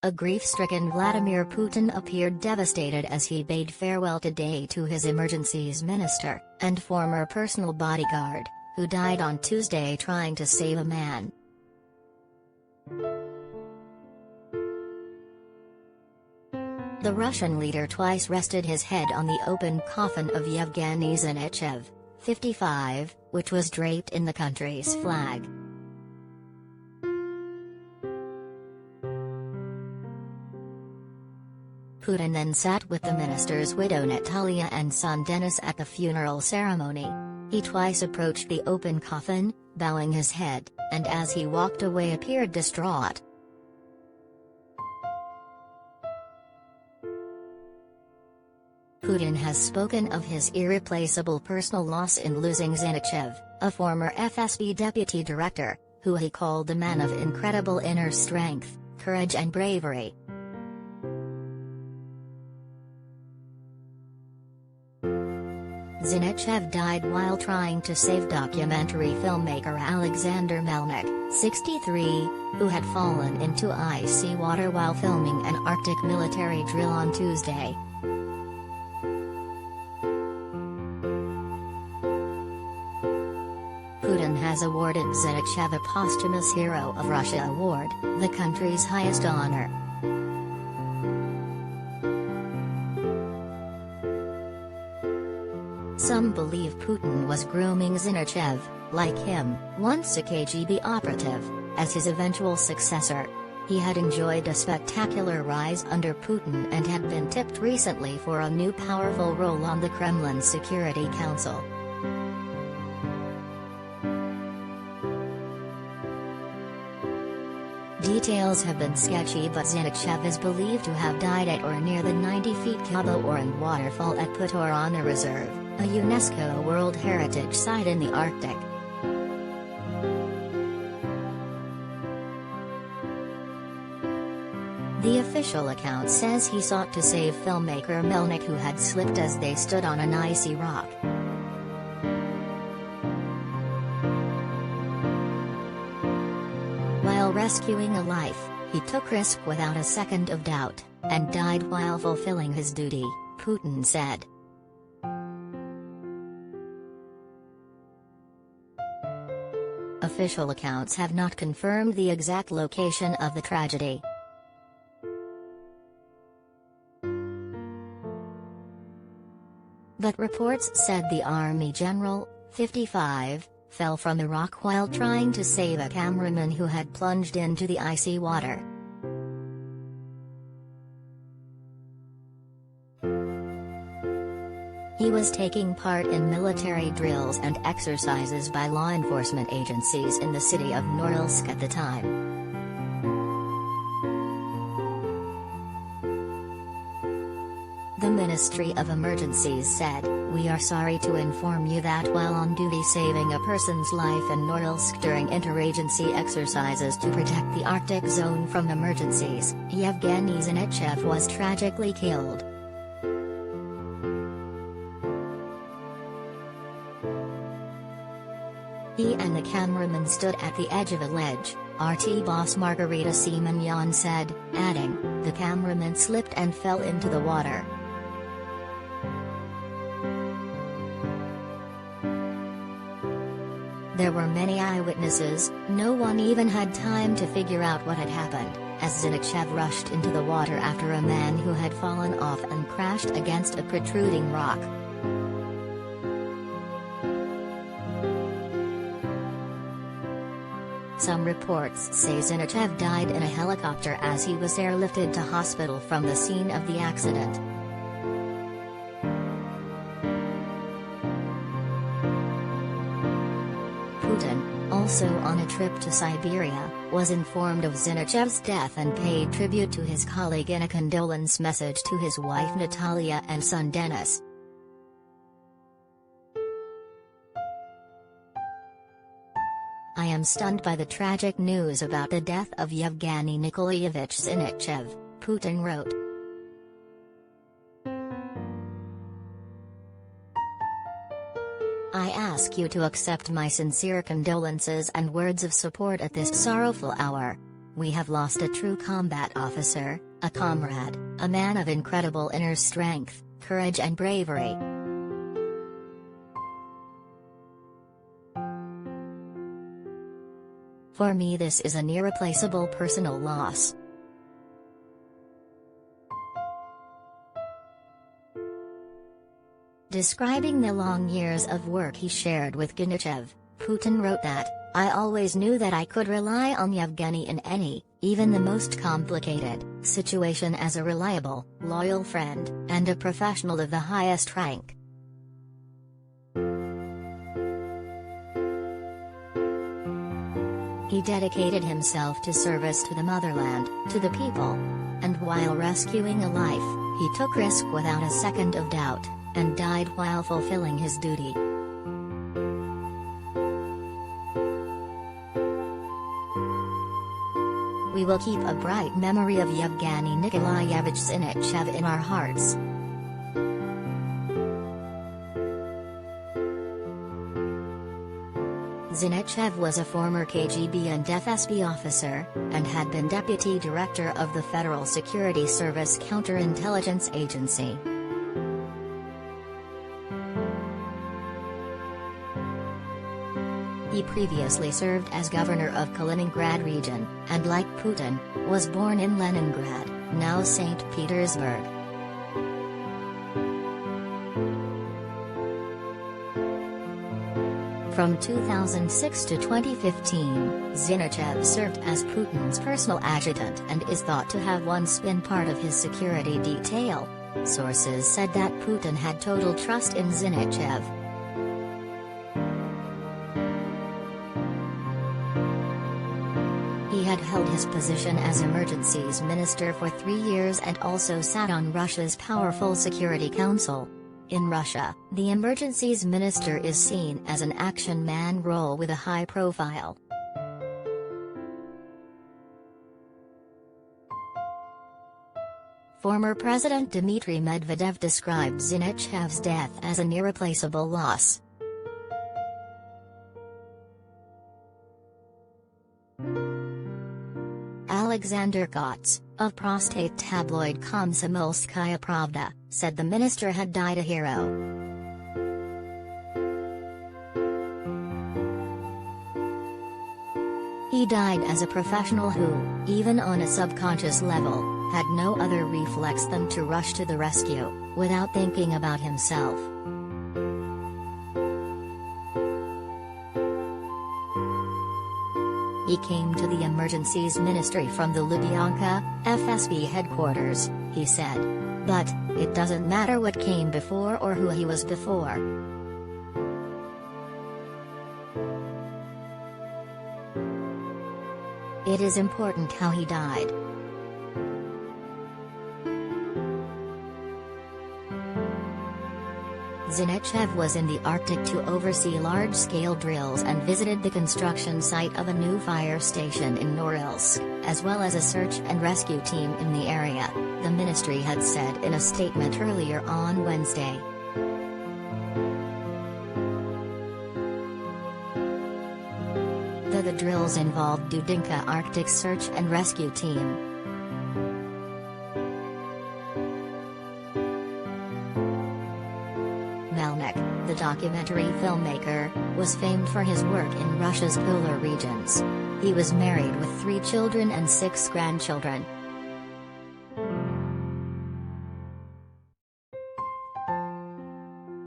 A grief-stricken Vladimir Putin appeared devastated as he bade farewell today to his emergencies minister, and former personal bodyguard, who died on Tuesday trying to save a man. The Russian leader twice rested his head on the open coffin of Yevgeny Zinichev, 55, which was draped in the country's flag. Putin then sat with the minister's widow Natalia and son Denis at the funeral ceremony. He twice approached the open coffin, bowing his head, and as he walked away appeared distraught. Putin has spoken of his irreplaceable personal loss in losing Zinichev, a former FSB deputy director, who he called a man of incredible inner strength, courage and bravery. Zinichev died while trying to save documentary filmmaker Alexander Melnik, 63, who had fallen into icy water while filming an Arctic military drill on Tuesday. Putin has awarded Zinichev a posthumous Hero of Russia award, the country's highest honor. Some believe Putin was grooming Zinichev, like him, once a KGB operative, as his eventual successor. He had enjoyed a spectacular rise under Putin and had been tipped recently for a new powerful role on the Kremlin's Security Council. Details have been sketchy, but Zinichev is believed to have died at or near the 90-feet Cabo Oran waterfall at Putorana Reserve, a UNESCO World Heritage Site in the Arctic. The official account says he sought to save filmmaker Melnik, who had slipped as they stood on an icy rock. While rescuing a life, he took risk without a second of doubt, and died while fulfilling his duty, Putin said. Official accounts have not confirmed the exact location of the tragedy. But reports said the Army general, 55, fell from the rock while trying to save a cameraman who had plunged into the icy water. He was taking part in military drills and exercises by law enforcement agencies in the city of Norilsk at the time. The Ministry of Emergencies said, "We are sorry to inform you that while on duty saving a person's life in Norilsk during interagency exercises to protect the Arctic zone from emergencies, Yevgeny Zinichev was tragically killed." He and the cameraman stood at the edge of a ledge, RT boss Margarita Simonyan said, adding, "The cameraman slipped and fell into the water." There were many eyewitnesses. No one even had time to figure out what had happened, as Zinichev rushed into the water after a man who had fallen off and crashed against a protruding rock. Some reports say Zinichev died in a helicopter as he was airlifted to hospital from the scene of the accident. Putin, also on a trip to Siberia, was informed of Zinichev's death and paid tribute to his colleague in a condolence message to his wife Natalia and son Denis. "I am stunned by the tragic news about the death of Yevgeny Nikolaevich Zinichev," Putin wrote. "I ask you to accept my sincere condolences and words of support at this sorrowful hour. "We have lost a true combat officer, a comrade, a man of incredible inner strength, courage and bravery." "For me, this is an irreplaceable personal loss." Describing the long years of work he shared with Zinichev, Putin wrote that, "I always knew that I could rely on Yevgeny in any, even the most complicated, situation as a reliable, loyal friend, and a professional of the highest rank." He dedicated himself to service to the motherland, to the people. And while rescuing a life, he took risk without a second of doubt, and died while fulfilling his duty. We will keep a bright memory of Yevgeny Nikolaevich Zinichev in our hearts. Zinichev was a former KGB and FSB officer, and had been deputy director of the Federal Security Service Counterintelligence Agency. He previously served as governor of Kaliningrad region, and like Putin, was born in Leningrad, now St. Petersburg. From 2006 to 2015, Zinichev served as Putin's personal adjutant and is thought to have once been part of his security detail. Sources said that Putin had total trust in Zinichev. He had held his position as emergencies minister for 3 years and also sat on Russia's powerful Security Council. In Russia, the emergencies minister is seen as an action man role with a high profile. Former President Dmitry Medvedev described Zinichev's death as an irreplaceable loss. Alexander Kotz, of prostate tabloid Komsomolskaya Pravda, said the minister had died a hero. He died as a professional who, even on a subconscious level, had no other reflex than to rush to the rescue, without thinking about himself. He came to the emergencies ministry from the Lubyanka, FSB headquarters, he said. But, it doesn't matter what came before or who he was before. It is important how he died. Zinichev was in the Arctic to oversee large-scale drills and visited the construction site of a new fire station in Norilsk, as well as a search and rescue team in the area, the ministry had said in a statement earlier on Wednesday. The drills involved Dudinka Arctic Search and Rescue Team. Melnik, the documentary filmmaker, was famed for his work in Russia's polar regions. He was married with 3 children and 6 grandchildren.